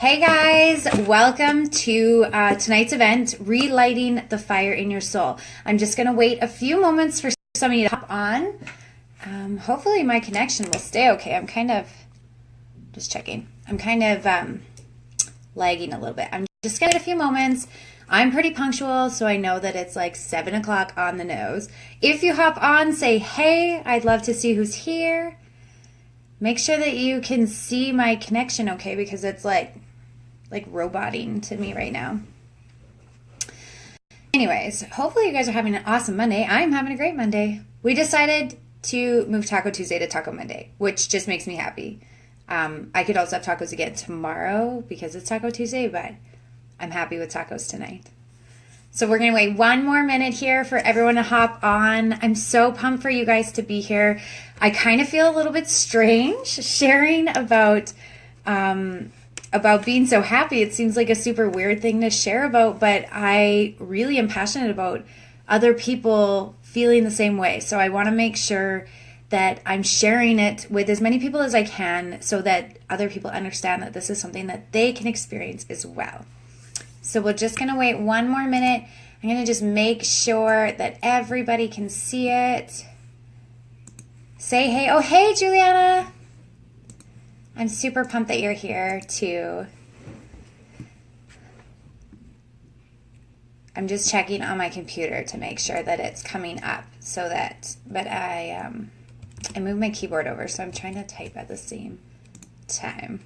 Hey guys, welcome to tonight's event, Relighting the Fire in Your Soul. I'm just going to wait a few moments for somebody to hop on. Hopefully my connection will stay okay. I'm kind of, just checking. I'm kind of lagging a little bit. I'm just going to wait a few moments. I'm pretty punctual, so I know that it's like 7 o'clock on the nose. If you hop on, say hey. I'd love to see who's here. Make sure that you can see my connection okay, because it's like roboting to me right now. Anyways, hopefully you guys are having an awesome Monday. I'm having a great Monday. We decided to move Taco Tuesday to Taco Monday, which just makes me happy. I could also have tacos again tomorrow because it's Taco Tuesday, but I'm happy with tacos tonight. So we're going to wait one more minute here for everyone to hop on. I'm so pumped for you guys to be here. I kind of feel a little bit strange sharing about being so happy. It seems like a super weird thing to share about, but I really am passionate about other people feeling the same way. So I want to make sure that I'm sharing it with as many people as I can so that other people understand that this is something that they can experience as well. So we're just going to wait one more minute. I'm going to just make sure that everybody can see it. Say hey. Oh, hey, Juliana. I'm super pumped that you're here too. I'm just checking on my computer to make sure that it's coming up so that, but I moved my keyboard over, so I'm trying to type at the same time.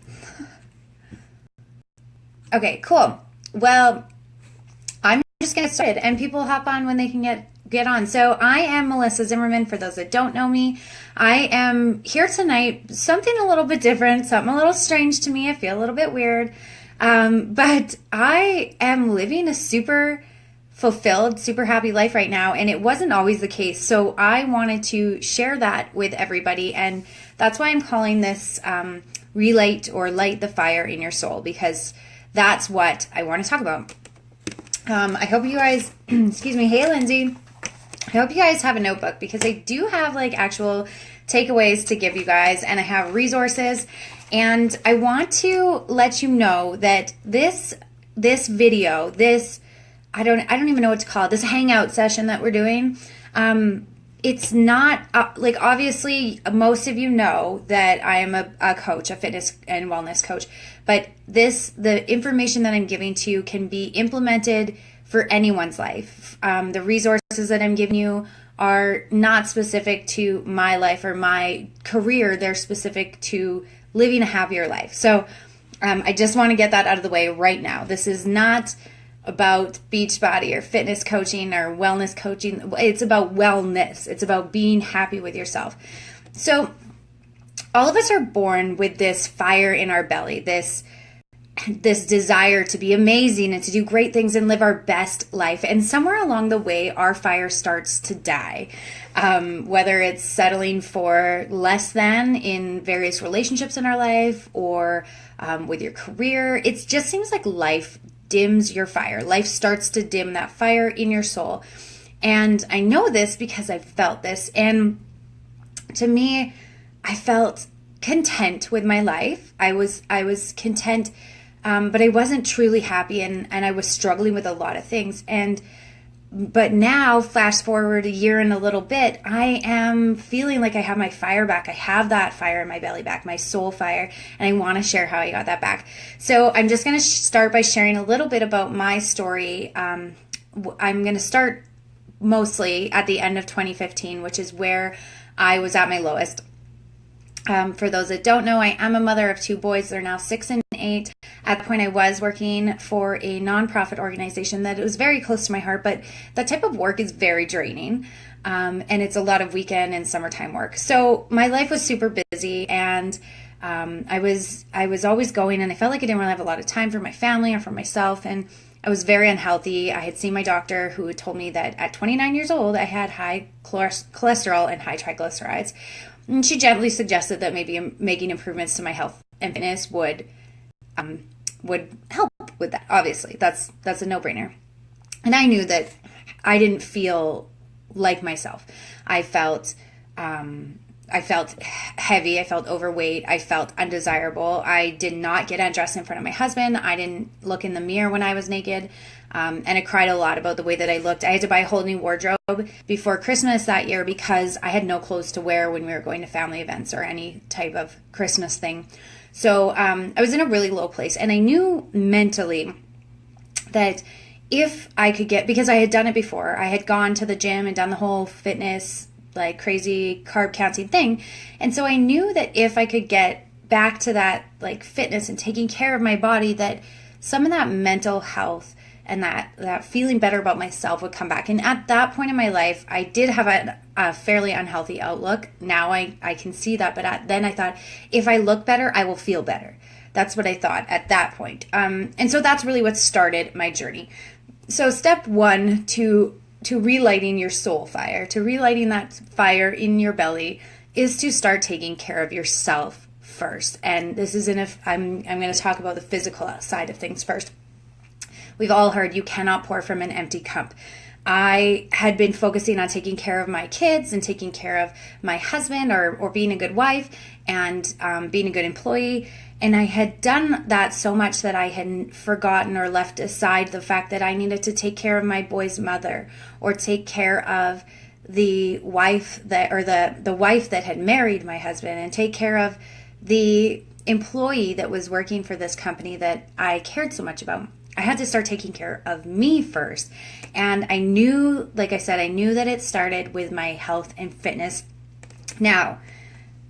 Okay, cool. Well, I'm just going to get started, and people hop on when they can get on. So I am Melissa Zimmerman, for those that don't know me. I am here tonight, something a little bit different, something a little strange to me. I feel a little bit weird, but I am living a super fulfilled, super happy life right now, and it wasn't always the case. So I wanted to share that with everybody, and that's why I'm calling this Relight or Light the Fire in Your Soul, because that's what I want to talk about. I hope you guys, excuse me, hey Lindsay, I hope you guys have a notebook, because I do have like actual takeaways to give you guys, and I have resources, and I want to let you know that this video, I don't even know what to call it, this hangout session that we're doing, it's not, like, obviously, most of you know that I am a coach, a fitness and wellness coach, but the information that I'm giving to you can be implemented for anyone's life. The resources that I'm giving you are not specific to my life or my career. They're specific to living a happier life. So I just want to get that out of the way right now. This is not about Beachbody or fitness coaching or wellness coaching. It's about wellness. It's about being happy with yourself. So all of us are born with this fire in our belly, this desire to be amazing and to do great things and live our best life. And somewhere along the way, our fire starts to die. Whether it's settling for less than in various relationships in our life or with your career, it just seems like life dims your fire. Life starts to dim that fire in your soul. And I know this because I felt this. And to me, I felt content with my life. I was content, but I wasn't truly happy, and I was struggling with a lot of things. But now, flash forward a year and a little bit, I am feeling like I have my fire back. I have that fire in my belly back, my soul fire, and I want to share how I got that back. So I'm just going to start by sharing a little bit about my story. I'm going to start mostly at the end of 2015, which is where I was at my lowest. For those that don't know, I am a mother of 2 boys. They're now 6 and 8. At the point, I was working for a nonprofit organization that was very close to my heart, but that type of work is very draining, and it's a lot of weekend and summertime work. So my life was super busy, and I was always going, and I felt like I didn't really have a lot of time for my family or for myself, and I was very unhealthy. I had seen my doctor, who had told me that at 29 years old, I had high cholesterol and high triglycerides. And she gently suggested that maybe making improvements to my health and fitness would help with that. Obviously, that's a no-brainer. And I knew that I didn't feel like myself. I felt I felt heavy. I felt overweight. I felt undesirable. I did not get undressed in front of my husband. I didn't look in the mirror when I was naked. And I cried a lot about the way that I looked. I had to buy a whole new wardrobe before Christmas that year because I had no clothes to wear when we were going to family events or any type of Christmas thing. So I was in a really low place. And I knew mentally that if I could get, because I had done it before, I had gone to the gym and done the whole fitness, like crazy carb counting thing. And so I knew that if I could get back to that like fitness and taking care of my body, that some of that mental health and that feeling better about myself would come back. And at that point in my life, I did have a fairly unhealthy outlook. Now I can see that, but then I thought, if I look better, I will feel better. That's what I thought at that point. And so that's really what started my journey. So step one to relighting your soul fire, to relighting that fire in your belly, is to start taking care of yourself first. And this is I'm going to talk about the physical side of things first. We've all heard you cannot pour from an empty cup. I had been focusing on taking care of my kids and taking care of my husband or being a good wife and being a good employee. And I had done that so much that I had forgotten or left aside the fact that I needed to take care of my boy's mother or take care of the wife the wife that had married my husband and take care of the employee that was working for this company that I cared so much about. I had to start taking care of me first. And I knew, like I said, I knew that it started with my health and fitness. Now,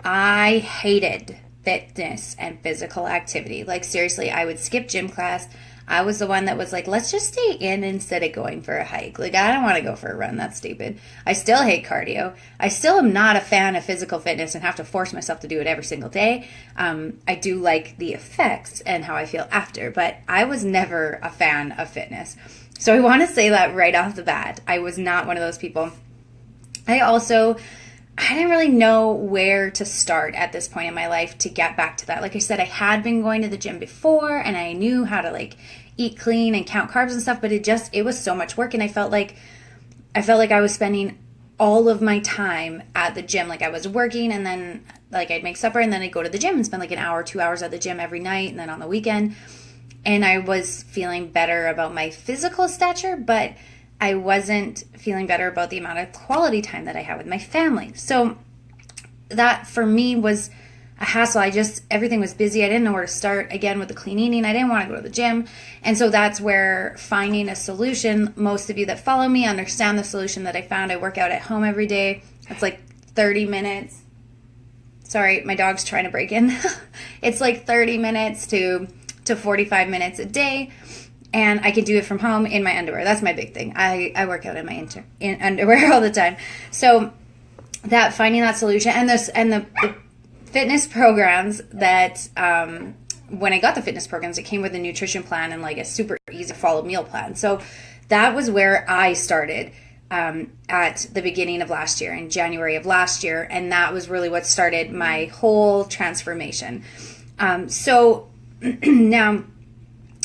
I hated fitness and physical activity. Like seriously, I would skip gym class. I was the one that was like, let's just stay in instead of going for a hike. Like, I don't want to go for a run. That's stupid. I still hate cardio. I still am not a fan of physical fitness and have to force myself to do it every single day. I do like the effects and how I feel after, but I was never a fan of fitness. So I want to say that right off the bat. I was not one of those people. I didn't really know where to start at this point in my life to get back to that. Like I said, I had been going to the gym before and I knew how to like eat clean and count carbs and stuff, but it was so much work. And I felt like I was spending all of my time at the gym. Like I was working and then like I'd make supper and then I'd go to the gym and spend like an hour, 2 hours at the gym every night and then on the weekend. And I was feeling better about my physical stature, but I wasn't feeling better about the amount of quality time that I had with my family. So that for me was a hassle. Everything was busy. I didn't know where to start. Again, with the clean eating, I didn't want to go to the gym. And so that's where finding a solution, most of you that follow me understand the solution that I found. I work out at home every day. It's like 30 minutes. Sorry, my dog's trying to break in. It's like 30 minutes to 45 minutes a day. And I can do it from home in my underwear. That's my big thing. I work out in my underwear all the time. So that finding that solution and the fitness programs that when I got the fitness programs, it came with a nutrition plan and like a super easy to follow meal plan. So that was where I started at the beginning of last year, in January of last year, and that was really what started my whole transformation. So now,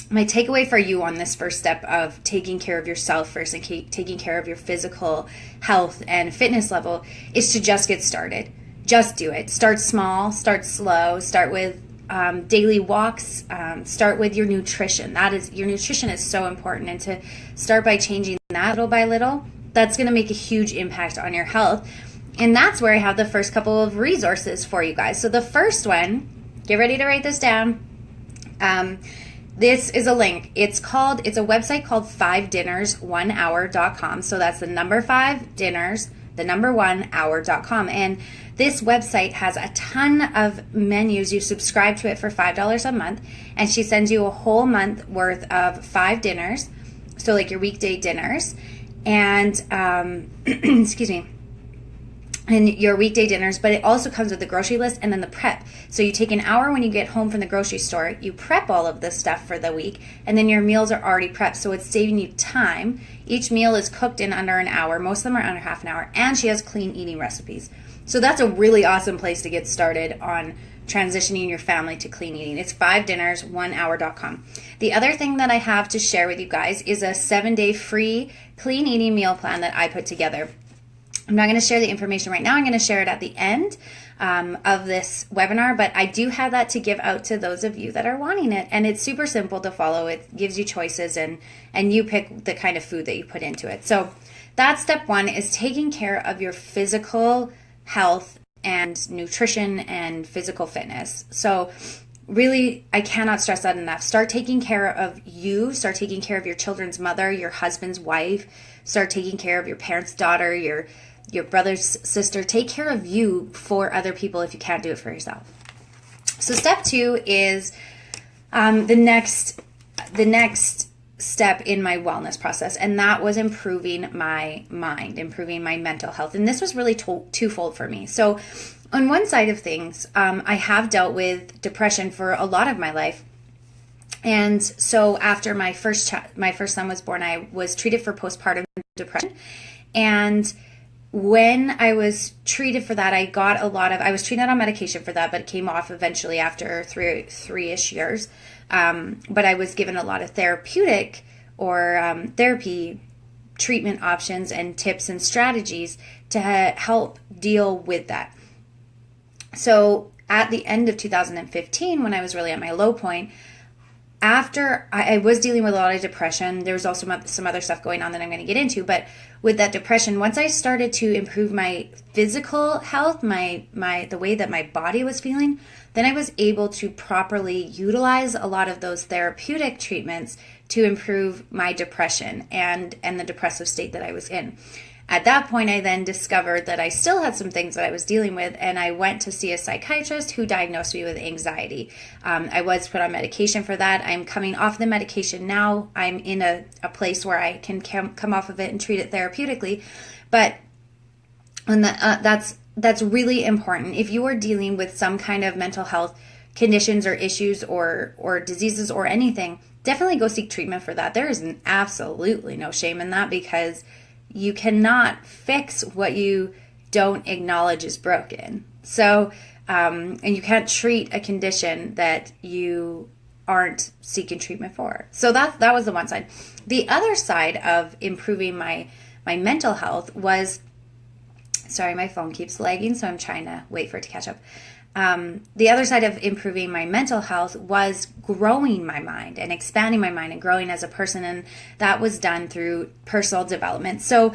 my takeaway for you on this first step of taking care of yourself first and taking care of your physical health and fitness level is to just get started. Just do it. Start small, start slow, start with daily walks, start with your nutrition. Your nutrition is so important, and to start by changing that little by little, that's going to make a huge impact on your health. And that's where I have the first couple of resources for you guys. So the first one, get ready to write this down. This is a link. It's a website called 5dinners1hour.com. So that's the number 5 dinners, the number 1 hour.com. And this website has a ton of menus. You subscribe to it for $5 a month, and she sends you a whole month worth of 5 dinners. So like your weekday dinners and, excuse me, and your weekday dinners, but it also comes with the grocery list and then the prep. So you take an hour when you get home from the grocery store, you prep all of this stuff for the week, and then your meals are already prepped, so it's saving you time. Each meal is cooked in under an hour. Most of them are under half an hour, and she has clean eating recipes. So that's a really awesome place to get started on transitioning your family to clean eating. It's 5dinners1hour.com. The other thing that I have to share with you guys is a 7-day free clean eating meal plan that I put together. I'm not going to share the information right now. I'm going to share it at the end of this webinar, but I do have that to give out to those of you that are wanting it. And it's super simple to follow. It gives you choices, and you pick the kind of food that you put into it. So that's step one, is taking care of your physical health and nutrition and physical fitness. So really, I cannot stress that enough. Start taking care of you. Start taking care of your children's mother, your husband's wife. Start taking care of your parents' daughter, your brother's sister. Take care of you for other people if you can't do it for yourself. So step two is the next step in my wellness process, and that was improving my mind, improving my mental health. And this was really twofold for me. So on one side of things, I have dealt with depression for a lot of my life. And so after my first son was born, I was treated for postpartum depression. And when I was treated for that, I was treated on medication for that, but it came off eventually after three-ish years. But I was given a lot of therapeutic or therapy treatment options and tips and strategies to help deal with that. So at the end of 2015, when I was really at my low point, after I was dealing with a lot of depression, there was also some other stuff going on that I'm going to get into, but with that depression, once I started to improve my physical health, the way that my body was feeling, then I was able to properly utilize a lot of those therapeutic treatments to improve my depression and the depressive state that I was in. At that point, I then discovered that I still had some things that I was dealing with, and I went to see a psychiatrist who diagnosed me with anxiety. I was put on medication for that. I'm coming off the medication now. I'm in a place where I can come off of it and treat it therapeutically. But that's really important. If you are dealing with some kind of mental health conditions or issues or diseases or anything, definitely go seek treatment for that. There is absolutely no shame in that, because you cannot fix what you don't acknowledge is broken. So, and you can't treat a condition that you aren't seeking treatment for. So that was the one side. The other side of improving my mental health was, sorry, my phone keeps lagging, so I'm trying to wait for it to catch up. The other side of improving my mental health was growing my mind and expanding my mind and growing as a person. And that was done through personal development. So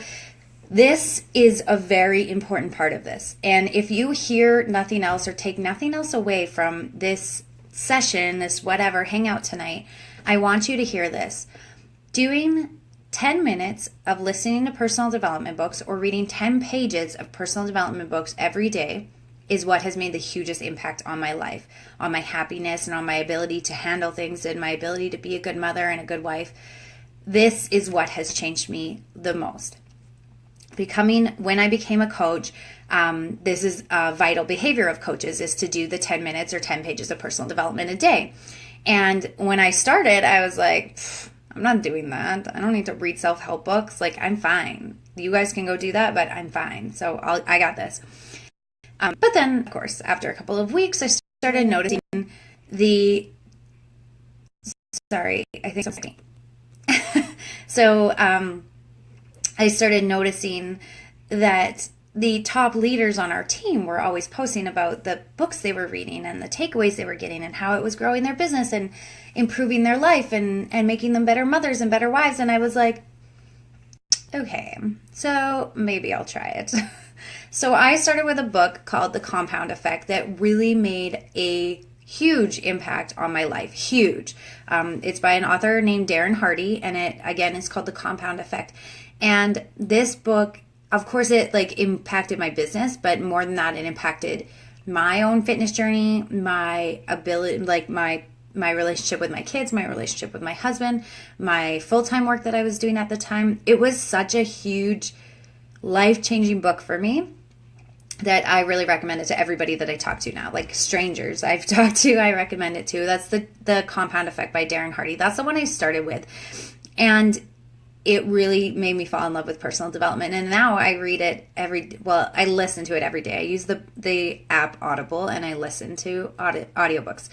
this is a very important part of this. And if you hear nothing else or take nothing else away from this session, this whatever hangout tonight, I want you to hear this. Doing 10 minutes of listening to personal development books or reading 10 pages of personal development books every day is what has made the hugest impact on my life, on my happiness, and on my ability to handle things and my ability to be a good mother and a good wife. This is what has changed me the most. When I became a coach, this is a vital behavior of coaches, is to do the 10 minutes or 10 pages of personal development a day. And when I started, I was like, I'm not doing that. I don't need to read self-help books. Like, I'm fine. You guys can go do that, but I'm fine. So I got this. But then, of course, after a couple of weeks, I started noticing I started noticing that the top leaders on our team were always posting about the books they were reading and the takeaways they were getting and how it was growing their business and improving their life and making them better mothers and better wives. And I was like, okay, so maybe I'll try it. So I started with a book called The Compound Effect that really made a huge impact on my life. Huge. It's by an author named Darren Hardy, and it, again, is called The Compound Effect. And this book, of course, it impacted my business, but more than that, it impacted my own fitness journey, my ability, my relationship with my kids, my relationship with my husband, my full-time work that I was doing at the time. It was such a huge, life-changing book for me that I really recommend it to everybody that I talk to now, like strangers I've talked to, I recommend it to. That's the Compound Effect by Darren Hardy. That's the one I started with. And it really made me fall in love with personal development. And now I read it I listen to it every day. I use the app Audible, and I listen to audiobooks.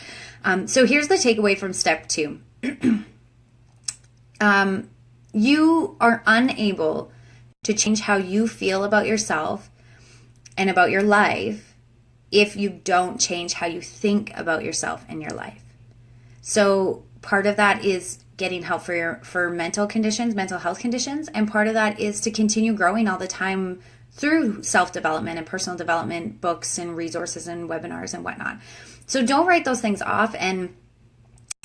So here's the takeaway from step 2. You are unable to change how you feel about yourself and about your life if you don't change how you think about yourself and your life. So part of that is getting help for mental conditions, mental health conditions, and part of that is to continue growing all the time through self-development and personal development books and resources and webinars and whatnot. So don't write those things off, and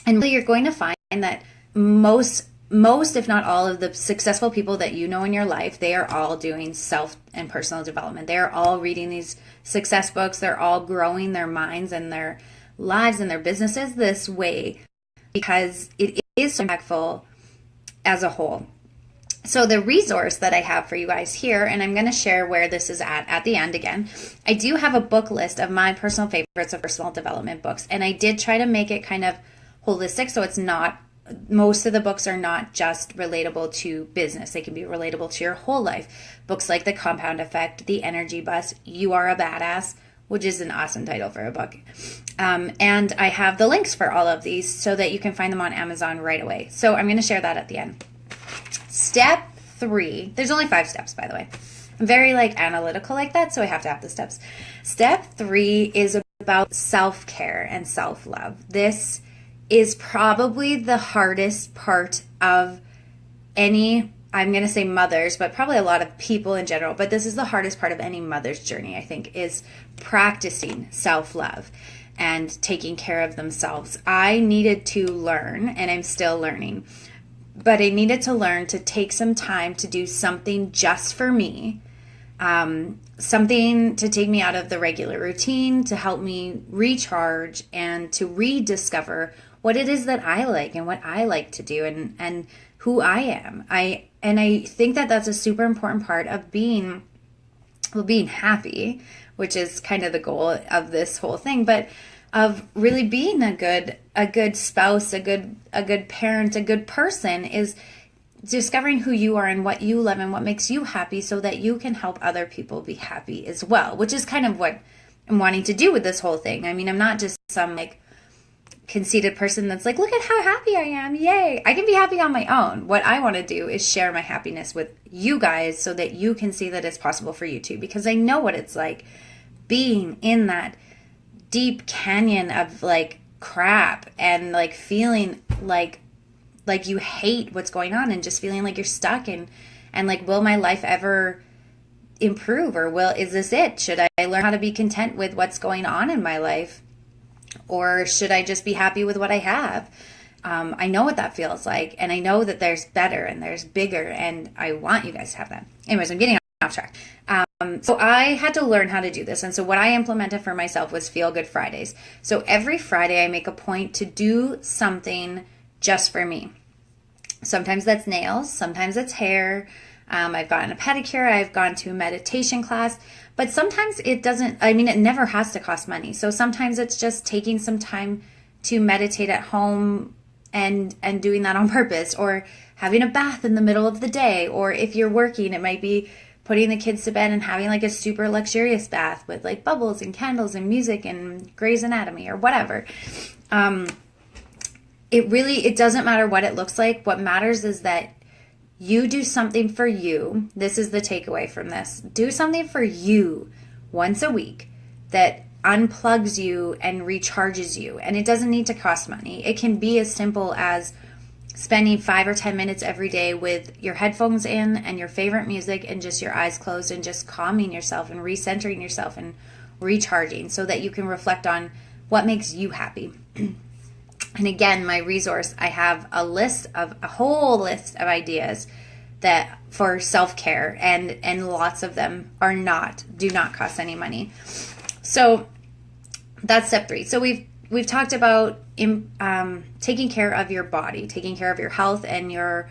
really you're going to find that most if not all of the successful people that you know in your life, they are all doing self and personal development. They are all reading these success books. They're all growing their minds and their lives and their businesses this way because it is so impactful as a whole. So the resource that I have for you guys here, and I'm going to share where this is at the end again, I do have a book list of my personal favorites of personal development books, and I did try to make it kind of holistic, so it's not, most of the books are not just relatable to business. They can be relatable to your whole life. Books like The Compound Effect, The Energy Bus, You Are a Badass, which is an awesome title for a book. And I have the links for all of these so that you can find them on Amazon right away. So I'm going to share that at the end. Step 3, there's only 5 steps, by the way. I'm very analytical like that, so I have to have the steps. Step 3 is about self-care and self-love. This is probably the hardest part of any, I'm going to say mothers, but probably a lot of people in general, but this is the hardest part of any mother's journey, I think, is practicing self-love and taking care of themselves. I needed to learn, and I'm still learning, but I needed to learn to take some time to do something just for me, something to take me out of the regular routine, to help me recharge and to rediscover what it is that I like and what I like to do and who I am. I think that that's a super important part of being happy, which is kind of the goal of this whole thing, but of really being a good spouse, a good parent, a good person is discovering who you are and what you love and what makes you happy so that you can help other people be happy as well, which is kind of what I'm wanting to do with this whole thing. I mean, I'm not just some conceited person that's look at how happy I am. Yay. I can be happy on my own. What I want to do is share my happiness with you guys so that you can see that it's possible for you too, because I know what it's like being in that deep canyon of crap and feeling like you hate what's going on and just feeling like you're stuck and will my life ever improve, or is this it? Should I learn how to be content with what's going on in my life? Or should I just be happy with what I have? I know what that feels like, and I know that there's better and there's bigger, and I want you guys to have that. Anyways, I'm getting off track. So I had to learn how to do this, and so what I implemented for myself was Feel Good Fridays. So every Friday I make a point to do something just for me. Sometimes that's nails, sometimes it's hair. I've gotten a pedicure, I've gone to a meditation class, but sometimes it never has to cost money. So sometimes it's just taking some time to meditate at home and doing that on purpose, or having a bath in the middle of the day, or if you're working, it might be putting the kids to bed and having a super luxurious bath with bubbles and candles and music and Grey's Anatomy or whatever. It doesn't matter what it looks like. What matters is that you do something for you. This is the takeaway from this. Do something for you once a week that unplugs you and recharges you. And it doesn't need to cost money. It can be as simple as spending 5 or 10 minutes every day with your headphones in and your favorite music and just your eyes closed and just calming yourself and recentering yourself and recharging so that you can reflect on what makes you happy. And again, my resource, I have a whole list of ideas that for self-care, and lots of them do not cost any money. So that's step 3. So we've talked about taking care of your body, taking care of your health and your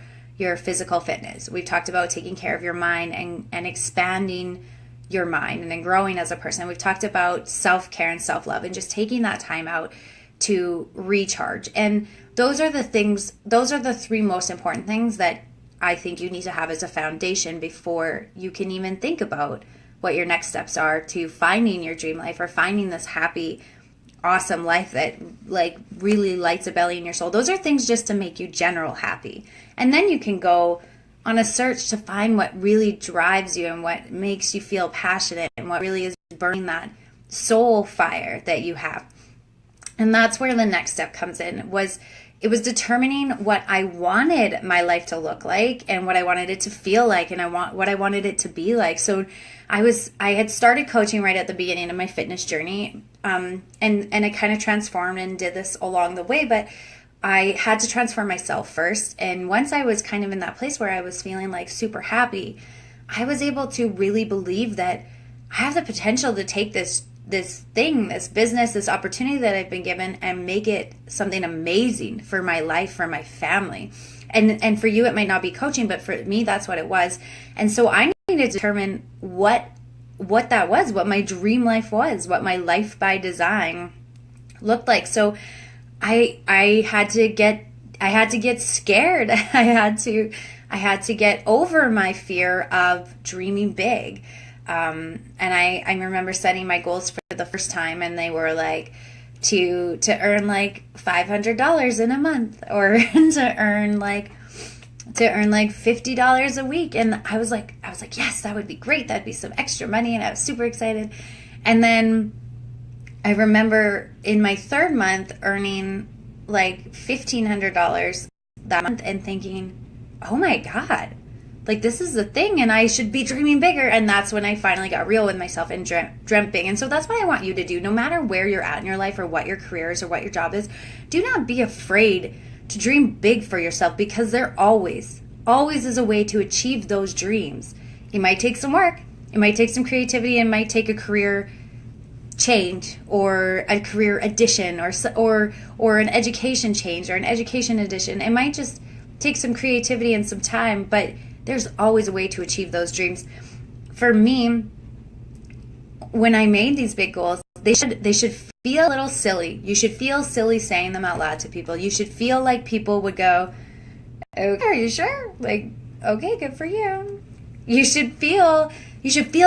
physical fitness. We've talked about taking care of your mind and expanding your mind and then growing as a person. We've talked about self-care and self-love and just taking that time out to recharge. And those are the 3 most important things that I think you need to have as a foundation before you can even think about what your next steps are to finding your dream life or finding this happy, awesome life that really lights a belly in your soul. Those are things just to make you general happy. And then you can go on a search to find what really drives you and what makes you feel passionate and what really is burning that soul fire that you have. And that's where the next step comes in. It was determining what I wanted my life to look like and what I wanted it to feel like and what I wanted it to be like. So I had started coaching right at the beginning of my fitness journey, and it kind of transformed and did this along the way, but I had to transform myself first. And once I was kind of in that place where I was feeling like super happy, I was able to really believe that I have the potential to take this thing, this business, this opportunity that I've been given and make it something amazing for my life, for my family. And for you, it might not be coaching, but for me, that's what it was. And so I needed to determine what that was, what my dream life was, what my life by design looked like. So I had to get scared. I had to get over my fear of dreaming big. And I remember setting my goals for the first time, and they were like to earn like $500 in a month, or to earn like $50 a week. And I was like, yes, that would be great. That'd be some extra money. And I was super excited. And then I remember in my third month earning like $1,500 that month and thinking, oh my God, like this is the thing and I should be dreaming bigger. And that's when I finally got real with myself and dreamt big. And so that's what I want you to do. No matter where you're at in your life or what your career is or what your job is, do not be afraid to dream big for yourself, because there always is a way to achieve those dreams. It might take some work. It might take some creativity. It might take a career change or a career addition or an education change or an education addition. It might just take some creativity and some time, but there's always a way to achieve those dreams. For me, when I made these big goals, they should feel a little silly. You should feel silly saying them out loud to people. You should feel like people would go, okay, are you sure? Like, okay, good for you. You should feel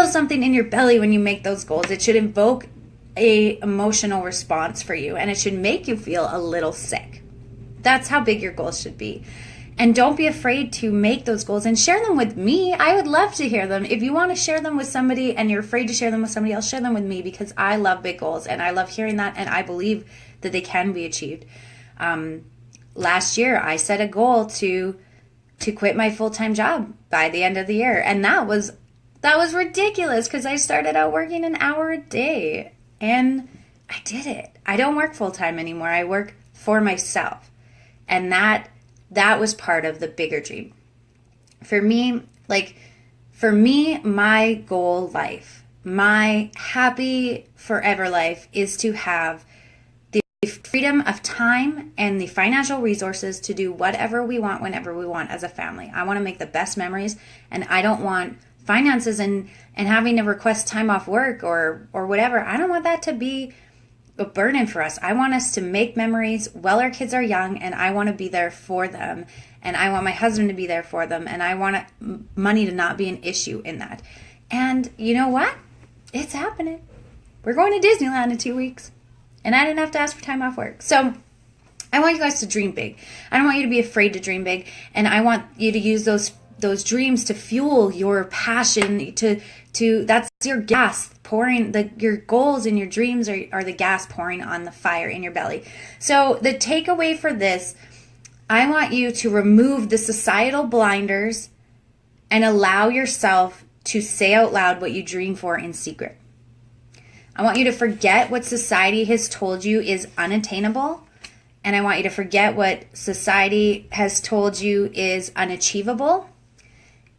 something in your belly when you make those goals. It should invoke a emotional response for you, and it should make you feel a little sick. That's how big your goals should be. And don't be afraid to make those goals and share them with me. I would love to hear them. If you want to share them with somebody and you're afraid to share them with somebody else, share them with me, because I love big goals and I love hearing that, and I believe that they can be achieved. Last year, I set a goal to quit my full-time job by the end of the year. And that was ridiculous, because I started out working an hour a day and I did it. I don't work full-time anymore. I work for myself. And that was part of the bigger dream. For me, my goal life, my happy forever life is to have the freedom of time and the financial resources to do whatever we want whenever we want as a family. I want to make the best memories, and I don't want finances and having to request time off work or whatever. I don't want that to be a burden for us. I want us to make memories while our kids are young, and I want to be there for them, and I want my husband to be there for them, and I want money to not be an issue in that. And you know what? It's happening. We're going to Disneyland in 2 weeks, and I didn't have to ask for time off work. So I want you guys to dream big. I don't want you to be afraid to dream big, and I want you to use those dreams to fuel your passion, to that's your gas pouring. Your goals and your dreams are the gas pouring on the fire in your belly. So the takeaway for this, I want you to remove the societal blinders and allow yourself to say out loud what you dream for in secret. I want you to forget what society has told you is unattainable, and I want you to forget what society has told you is unachievable.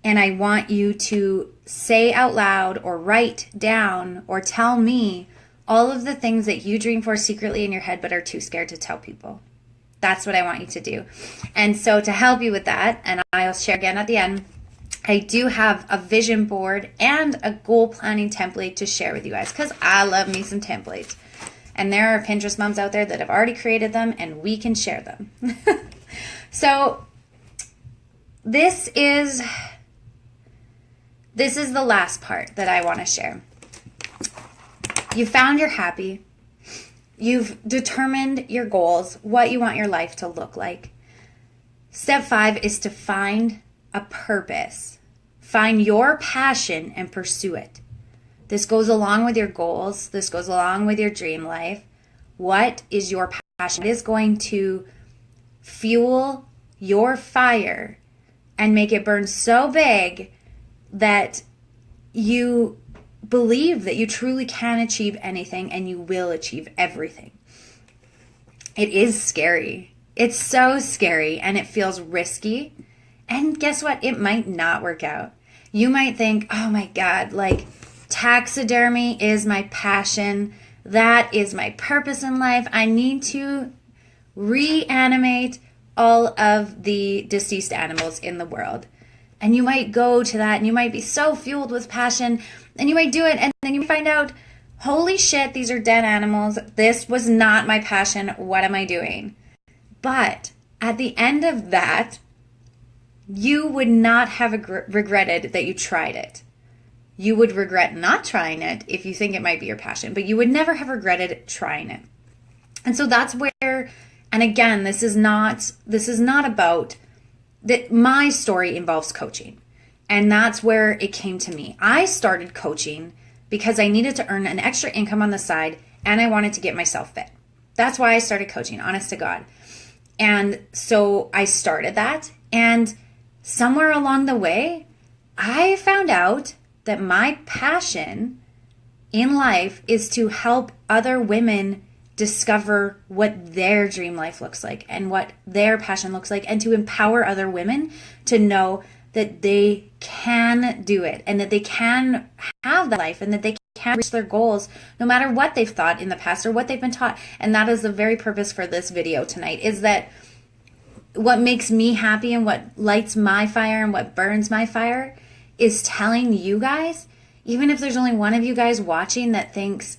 And I want you to say out loud or write down or tell me all of the things that you dream for secretly in your head but are too scared to tell people. That's what I want you to do. And so to help you with that, and I'll share again at the end, I do have a vision board and a goal planning template to share with you guys, because I love me some templates. And there are Pinterest moms out there that have already created them, and we can share them. So this is the last part that I want to share. You found you're happy. You've determined your goals, what you want your life to look like. Step 5 is to find a purpose. Find your passion and pursue it. This goes along with your goals. This goes along with your dream life. What is your passion? It is going to fuel your fire and make it burn so big that you believe that you truly can achieve anything and you will achieve everything. It is scary. It's so scary and it feels risky. And guess what? It might not work out. You might think, oh my God, like taxidermy is my passion. That is my purpose in life. I need to reanimate all of the deceased animals in the world. And you might go to that and you might be so fueled with passion and you might do it and then you find out, holy shit, these are dead animals. This was not my passion. What am I doing? But at the end of that, you would not have regretted that you tried it. You would regret not trying it if you think it might be your passion, but you would never have regretted trying it. And so that's where, and again, this is not about that. My story involves coaching, and that's where it came to me. I started coaching because I needed to earn an extra income on the side and I wanted to get myself fit. That's why I started coaching, honest to God. And so I started that, and somewhere along the way, I found out that my passion in life is to help other women discover what their dream life looks like and what their passion looks like, and to empower other women to know that they can do it and that they can have that life and that they can reach their goals no matter what they've thought in the past or what they've been taught. And that is the very purpose for this video tonight, is that what makes me happy and what lights my fire and what burns my fire is telling you guys, even if there's only one of you guys watching that thinks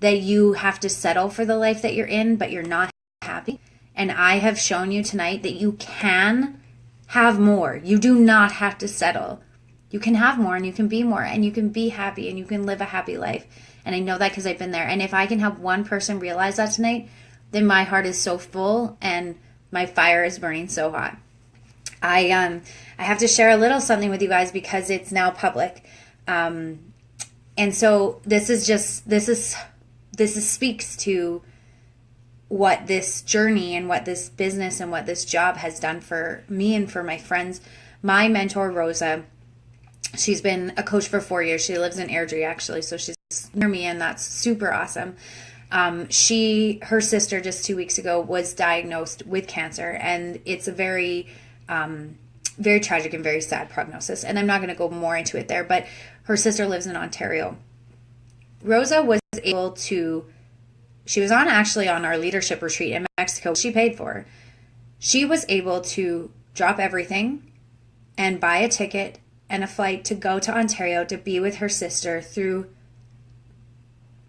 that you have to settle for the life that you're in, but you're not happy. And I have shown you tonight that you can have more. You do not have to settle. You can have more and you can be more and you can be happy and you can live a happy life. And I know that because I've been there. And if I can help one person realize that tonight, then my heart is so full and my fire is burning so hot. I have to share a little something with you guys because it's now public. And so this speaks to what this journey and what this business and what this job has done for me and for my friends. My mentor, Rosa, she's been a coach for 4 years. She lives in Airdrie, actually, so she's near me, and that's super awesome. Her sister just 2 weeks ago was diagnosed with cancer, and it's a very, very tragic and very sad prognosis. And I'm not going to go more into it there, but her sister lives in Ontario. Rosa was able to, she was actually on our leadership retreat in Mexico. She paid for. She was able to drop everything and buy a ticket and a flight to go to Ontario to be with her sister through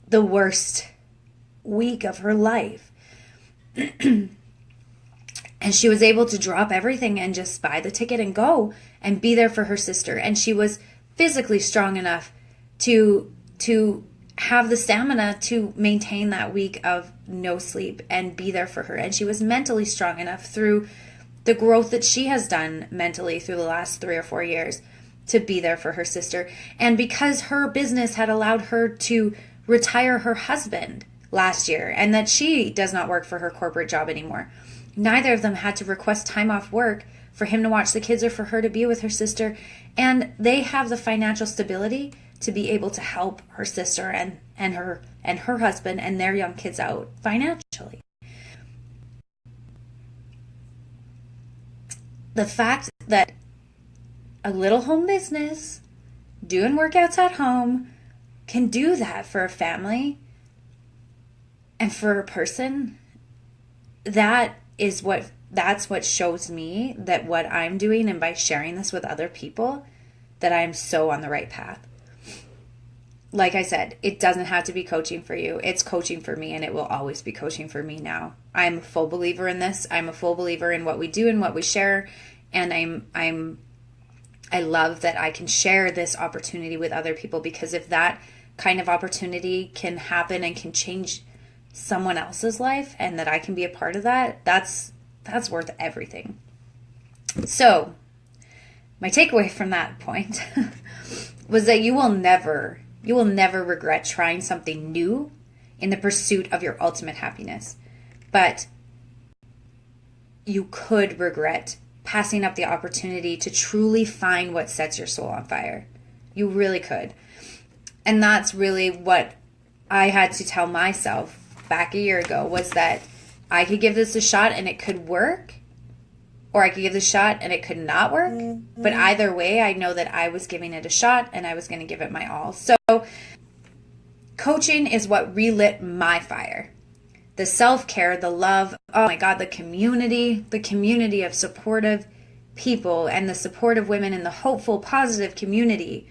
the worst week of her life. And she was able to drop everything and just buy the ticket and go and be there for her sister. And she was physically strong enough to have the stamina to maintain that week of no sleep and be there for her. And she was mentally strong enough through the growth that she has done mentally through the last 3 or 4 years to be there for her sister. And because her business had allowed her to retire her husband last year, and that she does not work for her corporate job anymore, neither of them had to request time off work for him to watch the kids or for her to be with her sister. And they have the financial stability to be able to help her sister and her husband and their young kids out financially. The fact that a little home business doing workouts at home can do that for a family and for a person, that's what shows me that what I'm doing, and by sharing this with other people, that I'm so on the right path. Like I said, it doesn't have to be coaching for you. It's coaching for me, and it will always be coaching for me now. I'm a full believer in this. I'm a full believer in what we do and what we share, and I love that I can share this opportunity with other people, because if that kind of opportunity can happen and can change someone else's life, and that I can be a part of that, that's worth everything. So my takeaway from that point was that you will never regret trying something new in the pursuit of your ultimate happiness. But you could regret passing up the opportunity to truly find what sets your soul on fire. You really could. And that's really what I had to tell myself back a year ago, was that I could give this a shot and it could work, or I could give this a shot and it could not work. But either way, I know that I was giving it a shot and I was going to give it my all. So coaching is what relit my fire. The self-care, the love, oh my God, the community of supportive people and the supportive women and the hopeful, positive community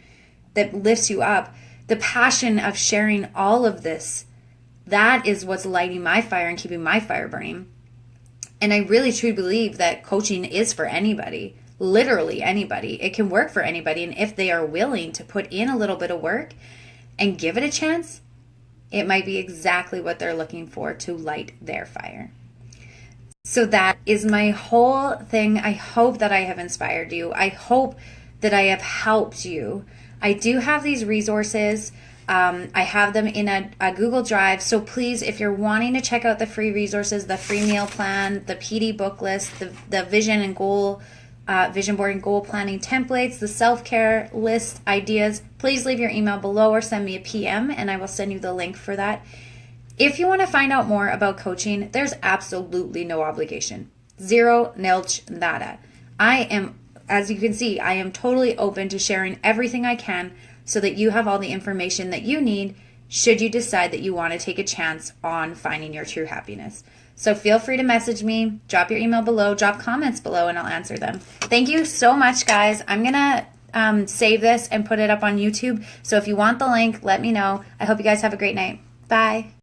that lifts you up. The passion of sharing all of this, that is what's lighting my fire and keeping my fire burning. And I really truly believe that coaching is for anybody, literally anybody. It can work for anybody. And if they are willing to put in a little bit of work and give it a chance, it might be exactly what they're looking for to light their fire. So that is my whole thing. I hope that I have inspired you. I hope that I have helped you. I do have these resources. I have them in a Google Drive. So please, if you're wanting to check out the free resources, the free meal plan, the PD book list, the vision and goal, vision board and goal planning templates, the self-care list ideas, please leave your email below or send me a PM and I will send you the link for that. If you want to find out more about coaching, there's absolutely no obligation. Zero, nilch, nada. I am, as you can see, I am totally open to sharing everything I can so that you have all the information that you need should you decide that you want to take a chance on finding your true happiness. So feel free to message me, drop your email below, drop comments below, and I'll answer them. Thank you so much, guys. I'm going to save this and put it up on YouTube. So if you want the link, let me know. I hope you guys have a great night. Bye.